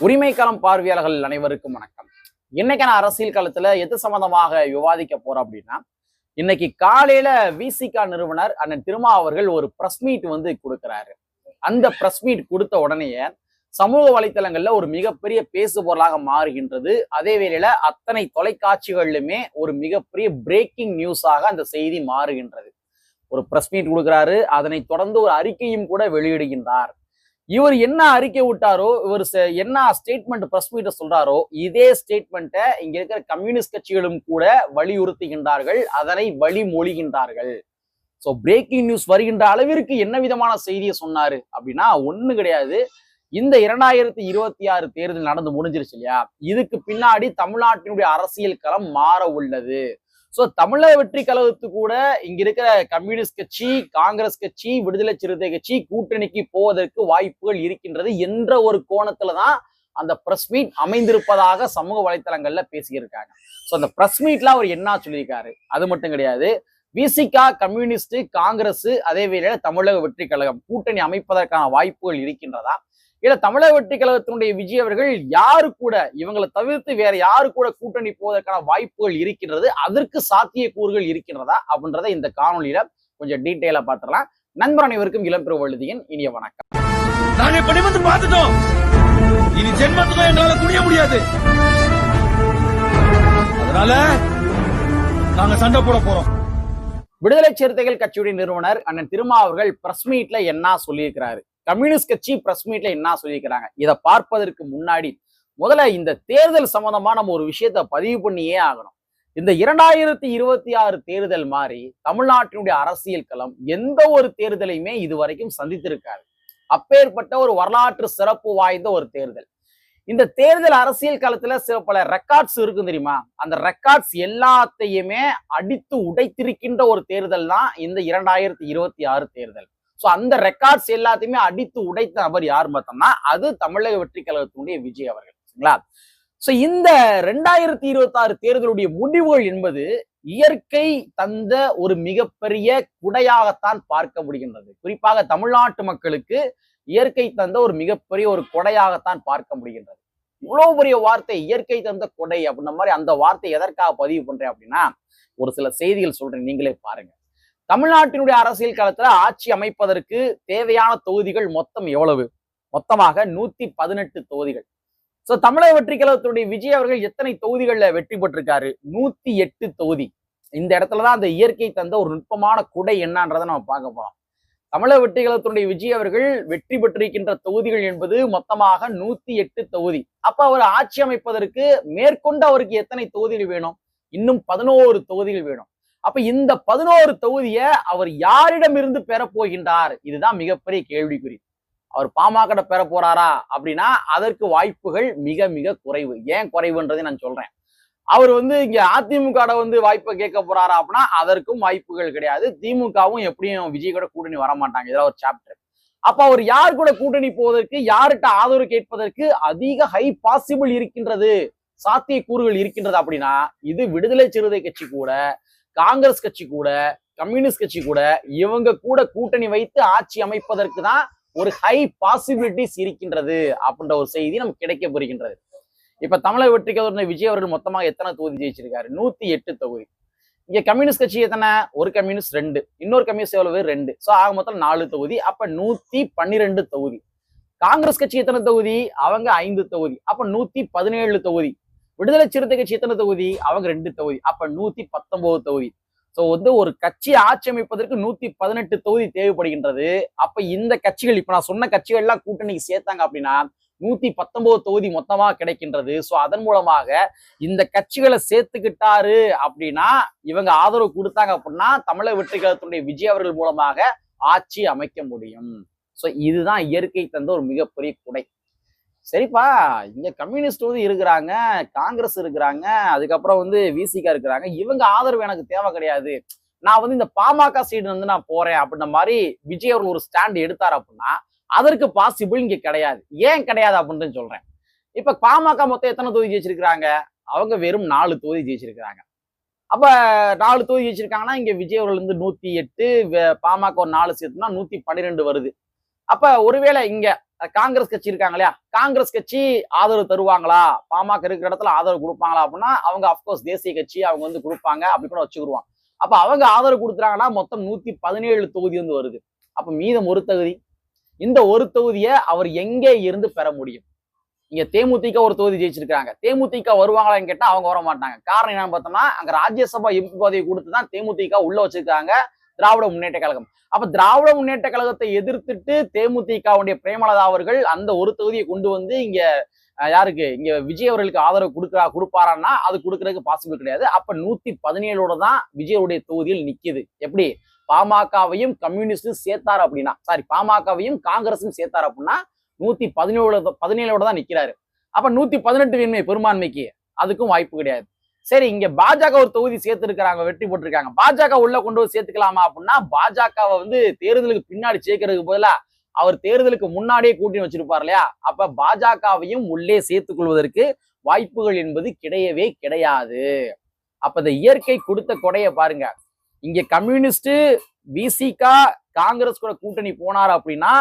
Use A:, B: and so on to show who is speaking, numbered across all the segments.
A: உரிமைக்களம் பார்வையாளர்கள் அனைவருக்கும் வணக்கம். இன்னைக்கான அரசியல் களத்துல எது சம்பந்தமாக விவாதிக்க போறோம் அப்படின்னா, இன்னைக்கு காலையில விசிகா நிறுவனர் அண்ணன் திருமா அவர்கள் ஒரு பிரஸ் மீட் கொடுக்கிறாரு. அந்த பிரஸ் மீட் கொடுத்த உடனேயே சமூக வலைத்தளங்கள்ல ஒரு மிகப்பெரிய பேசு பொருளாக மாறுகின்றது. அதே வேளையில அத்தனை தொலைக்காட்சிகளிலுமே ஒரு மிகப்பெரிய பிரேக்கிங் நியூஸாக அந்த செய்தி மாறுகின்றது. ஒரு பிரஸ் மீட் கொடுக்கிறாரு, அதனை தொடர்ந்து ஒரு அறிக்கையும் கூட வெளியிடுகின்றார். இவர் என்ன அறிக்கை விட்டாரோ, இவர் என்ன ஸ்டேட்மெண்ட் பிரஸ் மீட்ட சொல்றாரோ, இதே ஸ்டேட்மெண்ட்டை இங்க இருக்கிற கம்யூனிஸ்ட் கட்சிகளும் கூட வலியுறுத்துகின்றார்கள், அதனை வழிமொழிகின்றார்கள். ஸோ பிரேக்கிங் நியூஸ் வருகின்ற அளவிற்கு என்ன விதமான செய்தியை சொன்னாரு அப்படின்னா ஒண்ணு கிடையாது. இந்த 2026 தேர்தல் நடந்து முடிஞ்சிருச்சு இல்லையா, இதுக்கு பின்னாடி தமிழ்நாட்டினுடைய அரசியல் களம் மாற உள்ளது. சோ தமிழக வெற்றி கழகத்துக்கு கூட இங்க இருக்கிற கம்யூனிஸ்ட் கட்சி, காங்கிரஸ் கட்சி, விடுதலை சிறுத்தை கட்சி கூட்டணிக்கு போவதற்கு வாய்ப்புகள் இருக்கின்றது என்ற ஒரு கோணத்துலதான் அந்த பிரஸ் மீட் அமைந்திருப்பதாக சமூக வலைத்தளங்கள்ல பேசியிருக்காங்க. சோ அந்த பிரஸ் மீட்ல அவர் என்ன சொல்லியிருக்காரு, அது மட்டும் கிடையாது. விசிகா, கம்யூனிஸ்ட், காங்கிரஸ், அதே வேளையில தமிழக வெற்றி கழகம் கூட்டணி அமைப்பதற்கான வாய்ப்புகள் இருக்கின்றதா, இல்ல தமிழக வெற்றி கழகத்தினுடைய விஜய் அவர்கள் யாரு கூட, இவங்களை தவிர்த்து வேற யாரு கூட கூட்டணி போவதற்கான வாய்ப்புகள் இருக்கின்றது, அதற்கு சாத்திய கூறுகள் இருக்கின்றதா அப்படின்றத இந்த காணொலியில கொஞ்சம் டீட்டெயிலா பார்த்துடலாம். நண்பர் அனைவருக்கும் இளம்பெரு வழுதியின் இனிய வணக்கம்.
B: நாங்க இப்படி வந்து பார்த்துட்டோம், இனி ஜென்மத்துக்கும் எங்களால குடிய முடியாது, அதனால நாங்க சண்டை போட போறோம்.
A: விடுதலை சிறுத்தைகள் கட்சியுடைய நிறுவனர் அண்ணன் திருமா அவர்கள் பிரஸ் மீட்ல என்ன சொல்லியிருக்கிறாரு, கம்யூனிஸ்ட் கட்சி பிரஸ் மீட்ல என்ன சொல்லியிருக்கிறாங்க, இதை பார்ப்பதற்கு முன்னாடி முதல்ல இந்த தேர்தல் சம்பந்தமா நம்ம ஒரு விஷயத்த பதிவு பண்ணியே ஆகணும். இந்த 2026 தேர்தல் மாதிரி தமிழ்நாட்டினுடைய அரசியல் களம் எந்த ஒரு தேர்தலையுமே இதுவரைக்கும் சந்தித்திருக்காரு. அப்பேற்பட்ட ஒரு வரலாற்று சிறப்பு வாய்ந்த ஒரு தேர்தல். இந்த தேர்தல் அரசியல் களத்துல பல ரெக்கார்ட்ஸ் இருக்கும் தெரியுமா, அந்த ரெக்கார்ட்ஸ் எல்லாத்தையுமே அடித்து உடைத்திருக்கின்ற ஒரு தேர்தல் தான் இந்த 2026 தேர்தல். சோ அந்த ரெக்கார்ட்ஸ் எல்லாத்தையுமே அடித்து உடைத்த நபர் யார் பார்த்தோம்னா அது தமிழக வெற்றி கழகத்தினுடைய விஜய் அவர்கள். சரிங்களா? சோ இந்த 2026 தேர்தலுடைய முடிவுகள் என்பது இயற்கை தந்த ஒரு மிகப்பெரிய குடையாகத்தான் பார்க்க முடிகின்றது. குறிப்பாக தமிழ்நாட்டு மக்களுக்கு இயற்கை தந்த ஒரு மிகப்பெரிய ஒரு கொடையாகத்தான் பார்க்க முடிகின்றது. இவ்வளவு பெரிய வார்த்தை, இயற்கை தந்த கொடை அப்படின்ற மாதிரி அந்த வார்த்தை எதற்காக பதிவு பண்றேன் அப்படின்னா, ஒரு சில செய்திகள் சொல்றேன், நீங்களே பாருங்க. தமிழ்நாட்டினுடைய அரசியல் காலத்துல ஆட்சி அமைப்பதற்கு தேவையான தொகுதிகள் மொத்தம் எவ்வளவு? மொத்தமாக 118 தொகுதிகள். சோ தமிழக வெற்றி கழகத்துடைய விஜய் அவர்கள் எத்தனை தொகுதிகள்ல வெற்றி பெற்றிருக்காரு? 108 தொகுதி. இந்த இடத்துலதான் அந்த இயற்கை தந்த ஒரு நுட்பமான குடை என்னன்றதை நம்ம பார்க்க போறோம். தமிழக வெற்றி கழகத்துடைய விஜய் அவர்கள் வெற்றி பெற்றிருக்கின்ற தொகுதிகள் என்பது மொத்தமாக 108 தொகுதி. அப்ப அவர் ஆட்சி அமைப்பதற்கு மேற்கொண்டு அவருக்கு எத்தனை தொகுதிகள் வேணும்? இன்னும் 11 தொகுதிகள் வேணும். அப்ப இந்த 11 தொகுதியை அவர் யாரிடமிருந்து பெற போகின்றார்? இதுதான் மிகப்பெரிய கேள்விக்குறி. அவர் பாமக பெற போறாரா அப்படின்னா அதற்கு வாய்ப்புகள் மிக மிக குறைவு. ஏன் குறைவுன்றதை நான் சொல்றேன். அவர் இங்க அதிமுக வாய்ப்பை கேட்க போறாரா அப்படின்னா அதற்கும் வாய்ப்புகள் கிடையாது. திமுகவும் எப்படியும் விஜய் கூட கூட்டணி வரமாட்டாங்க, இதெல்லாம் ஒரு சாப்டர். அப்ப அவர் யார் கூட கூட்டணி போவதற்கு, யார்கிட்ட ஆதரவு கேட்பதற்கு அதிக ஹை பாசிபிள் இருக்கின்றது, சாத்திய கூறுகள் இருக்கின்றது அப்படின்னா இது விடுதலை சிறுத்தை கட்சி கூட, காங்கிரஸ் கட்சி கூட, கம்யூனிஸ்ட் கட்சி கூட, இவங்க கூட கூட்டணி வைத்து ஆட்சி அமைப்பதற்கு தான் ஒரு ஹை பாசிபிலிட்டிஸ் இருக்கின்றது அப்படின்ற ஒரு செய்தி நமக்கு கிடைக்க பெறுகின்றது. இப்ப தமிழக வெற்றி கழக விஜய் அவர்கள் மொத்தமாக எத்தனை தொகுதி ஜெயிச்சிருக்காரு? 108 தொகுதி. இங்க கம்யூனிஸ்ட் கட்சி எத்தனை? ஒரு கம்யூனிஸ்ட் 2, இன்னொரு கம்யூனிஸ்ட் எவ்வளவு? 2. சோ ஆக மொத்தம் 4 தொகுதி. அப்ப 112 தொகுதி. காங்கிரஸ் கட்சி எத்தனை தொகுதி? அவங்க 5 தொகுதி. அப்ப 117 தொகுதி. விடுதலை சிறுத்தை கட்சி எத்தனை தொகுதி? அவங்க 2 தொகுதி. அப்ப 119 தொகுதி. சோ ஒரு கட்சி ஆட்சி அமைப்பதற்கு 118 தொகுதி தேவைப்படுகின்றது. அப்ப இந்த கட்சிகள், இப்ப நான் சொன்ன கட்சிகள் எல்லாம் கூட்டணிக்கு சேர்த்தாங்க அப்படின்னா 119 தொகுதி மொத்தமா கிடைக்கின்றது. சோ அதன் மூலமாக இந்த கட்சிகளை சேர்த்துக்கிட்டாரு அப்படின்னா, இவங்க ஆதரவு கொடுத்தாங்க அப்படின்னா தமிழக வெற்றி கழகத்துடைய விஜய் அவர்கள் மூலமாக ஆட்சி அமைக்க முடியும். சோ இதுதான் இயற்கை தந்த ஒரு மிகப்பெரிய குடை. சரிப்பா, இங்க கம்யூனிஸ்ட் இருக்கிறாங்க, காங்கிரஸ் இருக்கிறாங்க, அதுக்கப்புறம் விசிகா இருக்கிறாங்க, இவங்க ஆதரவு எனக்கு தேவை கிடையாது, நான் இந்த பாமக சைடு நான் போறேன் அப்படின்ற மாதிரி விஜய் அவர்கள் ஒரு ஸ்டாண்ட் எடுத்தார் அப்படின்னா அதற்கு பாசிபிள் இங்க கிடையாது. ஏன் கிடையாது அப்படின்னு சொல்றேன். இப்ப பாமக மொத்தம் எத்தனை தொகுதி ஜெயிச்சிருக்கிறாங்க? அவங்க வெறும் 4 தொகுதி ஜெயிச்சிருக்கிறாங்க. அப்ப 4 தொகுதி ஜெயிச்சிருக்காங்கன்னா இங்க விஜய் அவர்கள் 108, பாமக ஒரு 4 சேர்த்துனா 112 வருது. அப்ப ஒருவேளை இங்க காங்கிரஸ் கட்சி இருக்காங்க இல்லையா, காங்கிரஸ் கட்சி ஆதரவு தருவாங்களா, பாமக இருக்கிற இடத்துல ஆதரவு கொடுப்பாங்களா அப்படின்னா அவங்க அப்கோர்ஸ் தேசிய கட்சி அவங்க வந்து கொடுப்பாங்க, அப்படி கூட வச்சுக்கிடுவாங்க. அப்ப அவங்க ஆதரவு கொடுக்குறாங்கன்னா மொத்தம் 117 தொகுதி வந்து வருது. அப்ப மீதம் ஒரு தொகுதி, இந்த ஒரு தொகுதியை அவர் எங்கே இருந்து பெற முடியும்? இங்க தேமுதிக ஒரு தொகுதி ஜெயிச்சிருக்காங்க, தேமுதிக வருவாங்களான்னு கேட்டா அவங்க வர மாட்டாங்க. காரணம் என்னன்னு பார்த்தோம்னா அங்க ராஜ்யசபா எம்பி பதவி கொடுத்துதான் தேமுதிக உள்ள வச்சிருக்காங்க திராவிட முன்னேற்ற கழகம். அப்ப திராவிட முன்னேற்ற கழகத்தை எதிர்த்துட்டு தேமுதிகவுடைய பிரேமலதா அவர்கள் அந்த ஒரு தொகுதியை கொண்டு வந்து இங்க யாருக்கு இங்க விஜய் அவர்களுக்கு ஆதரவு கொடுப்பாரான்னா அது கொடுக்கறதுக்கு பாசிபிள் கிடையாது. அப்ப 117 தான் விஜயவுடைய தொகுதியில் நிக்குது. எப்படி பாமகவையும் கம்யூனிஸ்டும் சேர்த்தாரு அப்படின்னா, சாரி பாமகவையும் காங்கிரஸும் சேர்த்தாரு அப்படின்னா 117 தான் நிக்கிறாரு. அப்ப 118 வேணுமே பெரும்பான்மைக்கு, அதுக்கும் வாய்ப்பு கிடையாது. சரி, இங்க பாஜக ஒரு தொகுதி சேர்த்து இருக்காங்க, வெற்றி போட்டிருக்காங்க, பாஜக உள்ள கொண்டு வந்து சேர்த்துக்கலாமா அப்படின்னா பாஜகவை வந்து தேர்தலுக்கு பின்னாடி சேர்க்கறதுக்கு பதிலா அவர் தேர்தலுக்கு முன்னாடியே கூட்டணி வச்சிருப்பார் இல்லையா, அப்ப பாஜகவையும் உள்ளே சேர்த்துக் கொள்வதற்கு வாய்ப்புகள் என்பது கிடையவே கிடையாது. அப்ப இந்த இயற்கை கொடுத்த கொடைய பாருங்க. இங்க கம்யூனிஸ்ட் விசிக காங்கிரஸ் கூட கூட்டணி போனார் அப்படின்னா,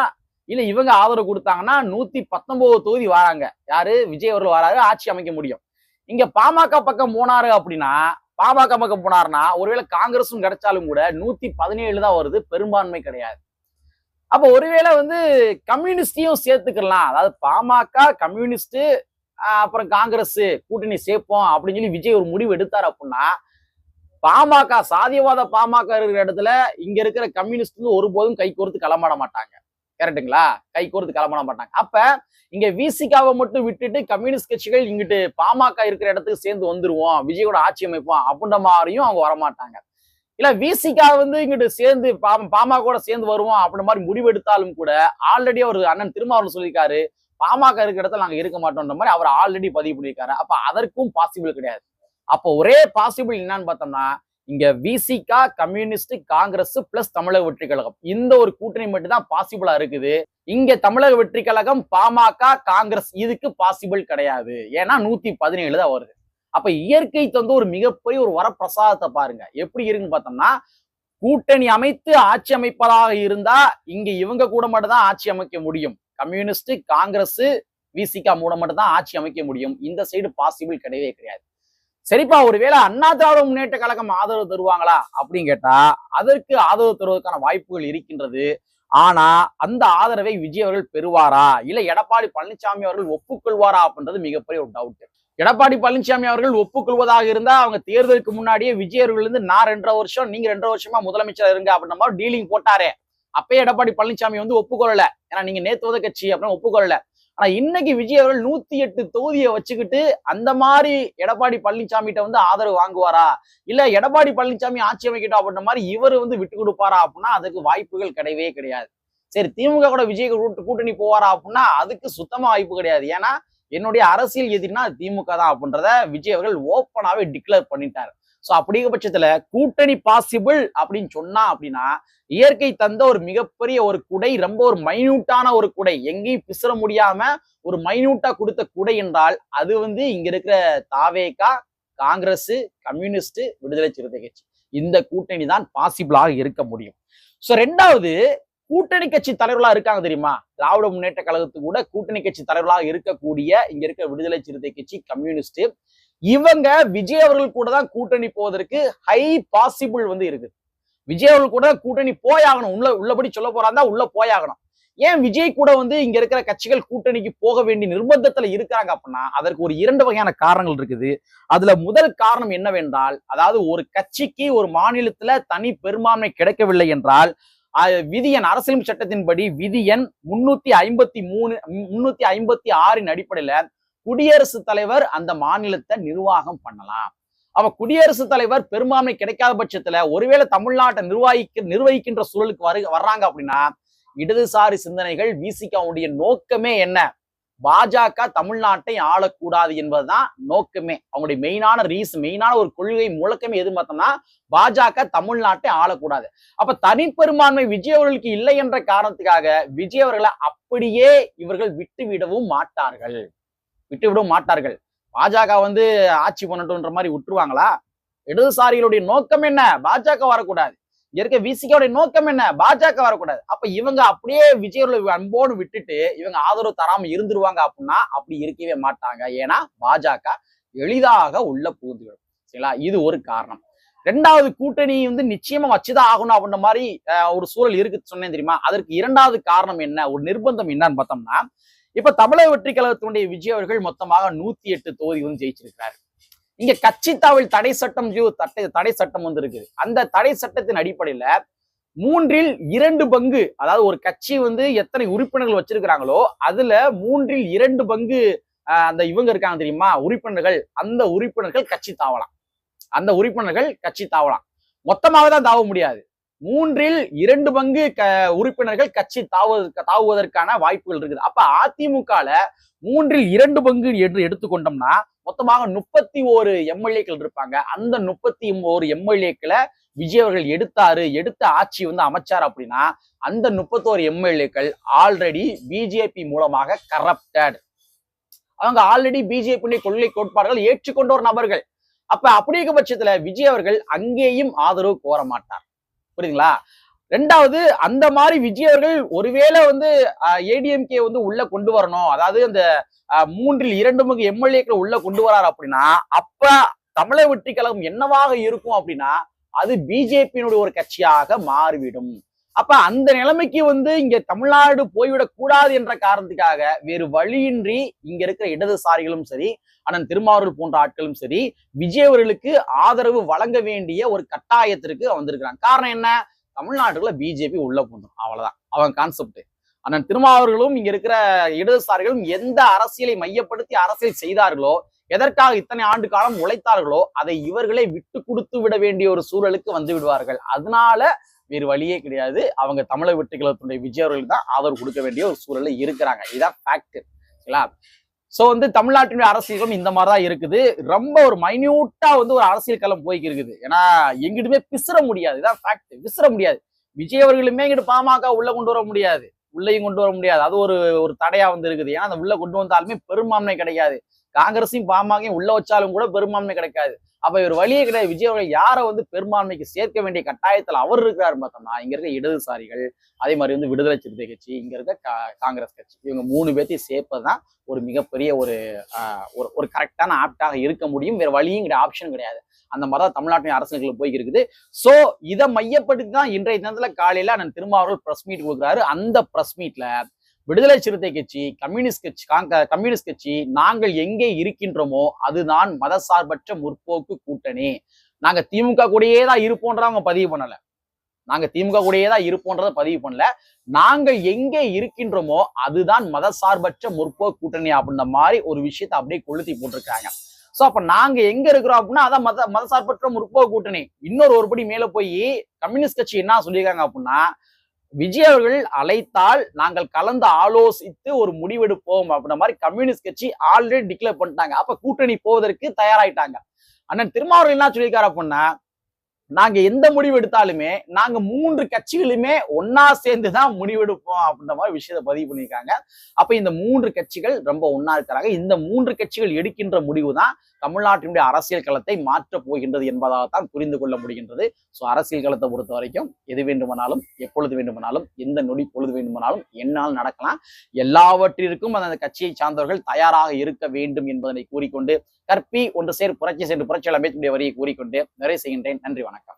A: இல்ல இவங்க ஆதரவு கொடுத்தாங்கன்னா 119 தொகுதி வராங்க, யாரு விஜய் அவர்கள் வராரு, ஆட்சி அமைக்க முடியும். இங்க பாமக பக்கம் போனாரு அப்படின்னா, பாமக பக்கம் போனாருன்னா ஒருவேளை காங்கிரஸும் கிடைச்சாலும் கூட 117 தான் வருது, பெரும்பான்மை கிடையாது. அப்ப ஒருவேளை வந்து கம்யூனிஸ்டையும் சேர்த்துக்கலாம், அதாவது பாமக கம்யூனிஸ்ட் அப்புறம் காங்கிரஸ் கூட்டணி சேர்ப்போம் அப்படின்னு சொல்லி விஜய் ஒரு முடிவு எடுத்தார் அப்படின்னா, பாமக சாதியவாத பாமக இருக்கிற இடத்துல இங்க இருக்கிற கம்யூனிஸ்ட் வந்து ஒருபோதும் கை கோர்த்து களமாட மாட்டாங்க. கரெக்டுங்களா? கை கோர்த்து களமாட மாட்டாங்க. அப்ப இங்க விசிகாவை மட்டும் விட்டுட்டு கம்யூனிஸ்ட் கட்சிகள் இங்கிட்டு பாமக இருக்கிற இடத்துக்கு சேர்ந்து வந்துருவோம், விஜயோட ஆட்சி அமைப்போம் அப்படின்ற மாதிரியும் அவங்க வரமாட்டாங்க. இல்ல விசிகா வந்து இங்கிட்டு சேர்ந்து பாமக கூட சேர்ந்து வருவோம் அப்படின்ற மாதிரி முடிவெடுத்தாலும் கூட ஆல்ரெடி அவர் அண்ணன் திருமாவளவன் சொல்லியிருக்காரு, பாமக இருக்கிற இடத்துல நாங்க இருக்க மாட்டோம்ன்ற மாதிரி அவர் ஆல்ரெடி பதிவு பண்ணியிருக்காரு. அப்ப அதற்கும் பாசிபிள் கிடையாது. அப்போ ஒரே பாசிபிள் என்னன்னு பார்த்தோம்னா, இங்க விசிகா கம்யூனிஸ்ட் காங்கிரஸ் பிளஸ் தமிழக வெற்றி கழகம் இந்த ஒரு கூட்டணி மட்டும் தான் பாசிபிளா இருக்குது. இங்க தமிழக வெற்றி கழகம் பாமக காங்கிரஸ் இதுக்கு பாசிபிள் கிடையாது. ஏன்னா 117 தான் வருது. அப்ப இயற்கை தந்து ஒரு மிகப்பெரிய ஒரு வரப்பிரசாதத்தை பாருங்க எப்படி இருக்குன்னு பார்த்தோம்னா, கூட்டணி அமைத்து ஆட்சி அமைப்பதாக இருந்தா இங்க இவங்க கூட மட்டும் தான் ஆட்சி அமைக்க முடியும். கம்யூனிஸ்ட் காங்கிரஸ் விசிகா மூட மட்டும் தான் ஆட்சி அமைக்க முடியும். இந்த சைடு பாசிபிள் கிடையவே கிடையாது. சரிப்பா, ஒருவேளை அண்ணா திராவிட முன்னேற்ற கழகம் ஆதரவு தருவாங்களா அப்படின்னு கேட்டா அதற்கு ஆதரவு தருவதற்கான வாய்ப்புகள் இருக்கின்றது. ஆனா அந்த ஆதரவை விஜய் அவர்கள் பெறுவாரா, இல்ல எடப்பாடி பழனிசாமி அவர்கள் ஒப்புக்கொள்வாரா அப்படின்றது மிகப்பெரிய ஒரு டவுட். எடப்பாடி பழனிசாமி அவர்கள் ஒப்புக்கொள்வதாக இருந்தா அவங்க தேர்தலுக்கு முன்னாடியே விஜய் அவர்கள் இருந்து நான் 2.5 வருஷம் நீங்க 2.5 வருஷமா முதலமைச்சர் இருங்க அப்படின்ற மாதிரி டீலிங் போட்டாரே. அப்பயே எடப்பாடி பழனிசாமி வந்து ஒப்புக்கொள்ளல, ஏன்னா நீங்க நேத்துவத கட்சி அப்படின்னு ஒப்புக்கொள்ளல. ஆனா இன்னைக்கு விஜய் அவர்கள் 108 தொகுதியை வச்சுக்கிட்டு அந்த மாதிரி எடப்பாடி பழனிசாமிகிட்ட வந்து ஆதரவு வாங்குவாரா, இல்ல எடப்பாடி பழனிசாமி ஆட்சி அமைக்கட்டும் அப்படின்ற மாதிரி இவர் வந்து விட்டு கொடுப்பாரா அப்படின்னா அதுக்கு வாய்ப்புகள் கிடையவே கிடையாது. சரி, திமுக கூட விஜய் கூட்டணி போவாரா அப்படின்னா அதுக்கு சுத்தமா வாய்ப்பு கிடையாது. ஏன்னா என்னுடைய அரசியல் எதிரினா திமுக தான் அப்படின்றத விஜய் அவர்கள் ஓப்பனாவே டிக்ளேர் பண்ணிட்டாரு. சோ அப்படிங்கிற பட்சத்துல கூட்டணி பாசிபிள் அப்படின்னு சொன்னா அப்படின்னா இயற்கை தந்த ஒரு மிகப்பெரிய ஒரு குடை, ரொம்ப ஒரு மைன்யூட்டான ஒரு குடை, எங்கேயும் பிசற முடியாம ஒரு மைன்யூட்டா கொடுத்த குடை என்றால் அது வந்து இங்க இருக்கிற தாவேகா காங்கிரஸ் கம்யூனிஸ்ட் விடுதலை சிறுத்தை கட்சி இந்த கூட்டணி தான் பாசிபிளாக இருக்க முடியும். சோ ரெண்டாவது, கூட்டணி கட்சி தலைவர்களா இருக்காங்க தெரியுமா, திராவிட முன்னேற்ற கழகத்துக்கு கூட கூட்டணி கட்சி தலைவர்களாக இருக்கக்கூடிய இங்க இருக்க விடுதலை சிறுத்தை கட்சி கம்யூனிஸ்ட் இவங்க விஜய் அவர்கள் கூட தான் கூட்டணி போவதற்கு ஹை பாசிபிள் வந்து இருக்கு. விஜய் அவர்கள் கூட கூட்டணி போயாகணும், உள்ளபடி சொல்ல போறாங்க உள்ள போயாகணும். ஏன் விஜய் கூட வந்து இங்க இருக்கிற கட்சிகள் கூட்டணிக்கு போக வேண்டிய நிர்பந்தத்துல இருக்காங்க அப்படின்னா அதற்கு ஒரு 2 வகையான காரணங்கள் இருக்குது. அதுல முதல் காரணம் என்னவென்றால், அதாவது ஒரு கட்சிக்கு ஒரு மாநிலத்துல தனி பெரும்பான்மை கிடைக்கவில்லை என்றால் விதியன் அரசியல் சட்டத்தின்படி விதியன் 356 அடிப்படையில குடியரசுத் தலைவர் அந்த மாநிலத்தை நிர்வாகம் பண்ணலாம். அப்ப குடியரசுத் தலைவர் பெரும்பான்மை கிடைக்காத பட்சத்துல ஒருவேளை தமிழ்நாட்டை நிர்வகிக்கின்ற சூழலுக்கு வர்றாங்க அப்படின்னா இடதுசாரி சிந்தனைகள் விசிகாவுடைய நோக்கமே என்ன, பாஜக தமிழ்நாட்டை ஆளக்கூடாது என்பதுதான் நோக்கமே. அவங்களுடைய மெயினான ஒரு கொள்கை முழக்கமே எது பார்த்தோம்னா பாஜக தமிழ்நாட்டை ஆளக்கூடாது. அப்ப தனிப்பெரும்பான்மை விஜய் அவர்களுக்கு இல்லை என்ற காரணத்துக்காக விஜய் அவர்களை அப்படியே இவர்கள் விட்டுவிடவும் மாட்டார்கள். பாஜக வந்து ஆட்சி பண்ணட்டும்ன்ற மாதிரி விட்டுருவாங்களா? இடதுசாரிகளுடைய நோக்கம் என்ன, பாஜக வரக்கூடாது. இங்க இருக்க விசிகாவுடைய நோக்கம் என்ன? பாஜக வரக்கூடாது. அப்ப இவங்க அப்படியே விஜய் அவர்களை அன்போடு விட்டுட்டு இவங்க ஆதரவு தராம இருந்துருவாங்க அப்படின்னா அப்படி இருக்கவே மாட்டாங்க. ஏன்னா பாஜக எளிதாக உள்ள புகுந்துவிடும். சரிங்களா? இது ஒரு காரணம். 2வது கூட்டணி வந்து நிச்சயமா வச்சுதான் ஆகணும் அப்படின்ற மாதிரி ஒரு சூழல் இருக்கு சொன்னேன் தெரியுமா? அதற்கு 2வது காரணம் என்ன? ஒரு நிர்பந்தம் என்னன்னு பார்த்தோம்னா, இப்ப தமிழக வெற்றி கழகத்தினுடைய விஜய் அவர்கள் மொத்தமாக 108 தொகுதி வந்து ஜெயிச்சிருக்கிறாரு. இங்க கட்சி தாவல் தடை சட்டம் தடை சட்டம் வந்து இருக்குது. அந்த தடை சட்டத்தின் அடிப்படையில 3ல் 2 பங்கு, அதாவது ஒரு கட்சி வந்து எத்தனை உறுப்பினர்கள் வச்சிருக்கிறாங்களோ அதுல 3ல் 2 பங்கு அந்த இவங்க இருக்காங்க தெரியுமா உறுப்பினர்கள், அந்த உறுப்பினர்கள் கட்சி தாவலாம். அந்த உறுப்பினர்கள் கட்சி தாவலாம். மொத்தமாக தான் தாவ முடியாது. 3ல் 2 பங்கு உறுப்பினர்கள் கட்சி தாவுவதற்கான வாய்ப்புகள் இருக்குது. அப்ப அதிமுகல 3ல் 2 பங்கு என்று எடுத்துக்கொண்டோம்னா மொத்தமாக 31 எம்எல்ஏக்கள் இருப்பாங்க. அந்த 31 எம்எல்ஏக்களை விஜய் அவர்கள் எடுத்த ஆட்சி வந்து அமைச்சார் அப்படின்னா அந்த 31 எம்எல்ஏக்கள் ஆல்ரெடி பிஜேபி மூலமாக கரப்டட். அவங்க ஆல்ரெடி பிஜேபி கொள்கை கோட்பாடுகள் ஏற்றுக்கொண்ட ஒரு நபர்கள். அப்ப அப்படி இருக்க பட்சத்துல விஜய் அவர்கள் அங்கேயும் ஆதரவு கோர மாட்டார். புரியுதுங்களா? 2வது அந்த மாதிரி விஜய் அவர்கள் ஒருவேளை வந்து ஏடிஎம்கே வந்து உள்ள கொண்டு வரணும், அதாவது அந்த 3ல் 2 பங்கு எம்எல்ஏக்கள் உள்ள கொண்டு வராரு அப்படின்னா அப்ப தமிழக வெற்றி கழகம் என்னவாக இருக்கும் அப்படின்னா அது பிஜேபியினுடைய ஒரு கட்சியாக மாறிவிடும். அப்ப அந்த நிலைமைக்கு வந்து இங்க தமிழ்நாடு போய்விடக் கூடாது என்ற காரணத்துக்காக வேறு வழியின்றி இங்க இருக்கிற இடதுசாரிகளும் சரி, அண்ணன் திருமாவர்கள் போன்ற ஆட்களும் சரி, விஜய் அவர்களுக்கு ஆதரவு வழங்க வேண்டிய ஒரு கட்டாயத்திற்கு வந்திருக்கிறாங்க. காரணம் என்ன? தமிழ்நாட்டுக்குள்ள பிஜேபி உள்ள போதும், அவ்வளவுதான் அவங்க கான்செப்ட். அண்ணன் திருமாவர்களும் இங்க இருக்கிற இடதுசாரிகளும் எந்த அரசியலை மையப்படுத்தி அரசியல் செய்தார்களோ, எதற்காக இத்தனை ஆண்டு காலம் உழைத்தார்களோ அதை இவர்களே விட்டு கொடுத்து விட வேண்டிய ஒரு சூழலுக்கு வந்து விடுவார்கள். அதனால வேறு வழியே கிடையாது. அவங்க தமிழக வெற்றி கழகத்துடைய விஜய் அவர்கள் தான் ஆதரவு கொடுக்க வேண்டிய ஒரு சூழல்ல இருக்கிறாங்க. இதான் ஃபேக்ட். சரிங்களா? சோ வந்து தமிழ்நாட்டினுடைய அரசியலும் இந்த மாதிரிதான் இருக்குது. ரொம்ப ஒரு மைன்யூட்டா வந்து ஒரு அரசியல் களம் போய்க்கு இருக்குது. ஏன்னா எங்கிட்டுமே பிசுற முடியாது. இதான் ஃபேக்ட். விசிற முடியாது. விஜய் அவர்களுமே இங்கிட்டு பாமக உள்ள கொண்டு வர முடியாது, உள்ளேயும் கொண்டு வர முடியாது. அது ஒரு தடையா வந்து இருக்குது. ஏன்னா அந்த உள்ள கொண்டு வந்தாலுமே பெரும்பான்மை கிடையாது. காங்கிரஸையும் பாமகையும் உள்ள வச்சாலும் கூட பெரும்பான்மை கிடைக்காது. அப்ப ஒரு வழியே கிடையாது. விஜய் அவர்கள் யாரை வந்து பெரும்பான்மைக்கு சேர்க்க வேண்டிய கட்டாயத்தில் அவர் இருக்கிறாரு பார்த்தோம்னா இங்க இருக்க இடதுசாரிகள், அதே மாதிரி வந்து விடுதலை சிறுத்தை கட்சி, இங்க இருக்க காங்கிரஸ் கட்சி, இவங்க 3 பேர்த்தையும் சேர்ப்பதுதான் ஒரு மிகப்பெரிய ஒரு கரெக்டான ஆப்டாக இருக்க முடியும். வேற வழியும் கிடையாது, ஆப்ஷன் கிடையாது. அந்த மாதிரிதான் தமிழ்நாட்டின் அரசியல்கள் போய் இருக்குது. சோ இதை மையப்படுத்தி தான் இன்றைய தினத்துல காலையில நான் திருமாவர்கள் பிரஸ் மீட் கொடுக்குறாரு. அந்த பிரஸ் மீட்ல விடுதலை சிறுத்தை கட்சி, கம்யூனிஸ்ட் கட்சி நாங்கள் எங்கே இருக்கின்றோமோ அதுதான் மதசார்பற்ற முற்போக்கு கூட்டணி. நாங்க திமுக கூடயே தான் இருப்போன்றத அவங்க பதிவு பண்ணல. நாங்கள் எங்கே இருக்கின்றோமோ அதுதான் மதசார்பற்ற முற்போக்கு கூட்டணி அப்படின்ற மாதிரி ஒரு விஷயத்தை அப்படியே கொளுத்தி போட்டிருக்காங்க. சோ அப்ப நாங்க எங்க இருக்கிறோம் அப்படின்னா அதான் மதசார்பற்ற முற்போக்கு கூட்டணி. இன்னொரு ஒருபடி மேல போய் கம்யூனிஸ்ட் கட்சி என்ன சொல்லியிருக்காங்க அப்படின்னா, விஜய் அவர்கள் அழைத்தால் நாங்கள் கலந்து ஆலோசித்து ஒரு முடிவெடுப்போம் அப்படின்ற மாதிரி கம்யூனிஸ்ட் கட்சி ஆல்ரெடி டிக்ளேர் பண்ணிட்டாங்க. அப்ப கூட்டணி போவதற்கு தயாராயிட்டாங்க. அண்ணன் திருமாவர்கள் என்ன சொல்லியிருக்காரு அப்படின்னா, நாங்க எந்த முடிவு எடுத்தாலுமே நாங்க 3 கட்சிகளுமே ஒன்னா சேர்ந்துதான் முடிவெடுப்போம் அப்படின்ற மாதிரி விஷயத்தை பதிவு பண்ணியிருக்காங்க. அப்ப இந்த 3 கட்சிகள் ரொம்ப ஒன்னா இருக்கிறாங்க. இந்த 3 கட்சிகள் எடுக்கின்ற முடிவு தான் தமிழ்நாட்டினுடைய அரசியல் களத்தை மாற்றப் போகின்றது என்பதாகத்தான் புரிந்து கொள்ள முடிகின்றது. சோ அரசியல் களத்தை பொறுத்த வரைக்கும் எது வேண்டுமானாலும், எப்பொழுது வேண்டுமானாலும், எந்த நொடி பொழுது வேண்டுமானாலும் என்னால் நடக்கலாம். எல்லாவற்றிற்கும் அந்த கட்சியை சார்ந்தவர்கள் தயாராக இருக்க வேண்டும் என்பதனை கூறிக்கொண்டு, கற்பி ஒன்று சேர் புரட்சி சென்று புரட்சியாளர் அம்பேத்கருடைய வரியை கூறிக்கொண்டு நிறைவு செய்கின்றேன். நன்றி, வணக்கம்.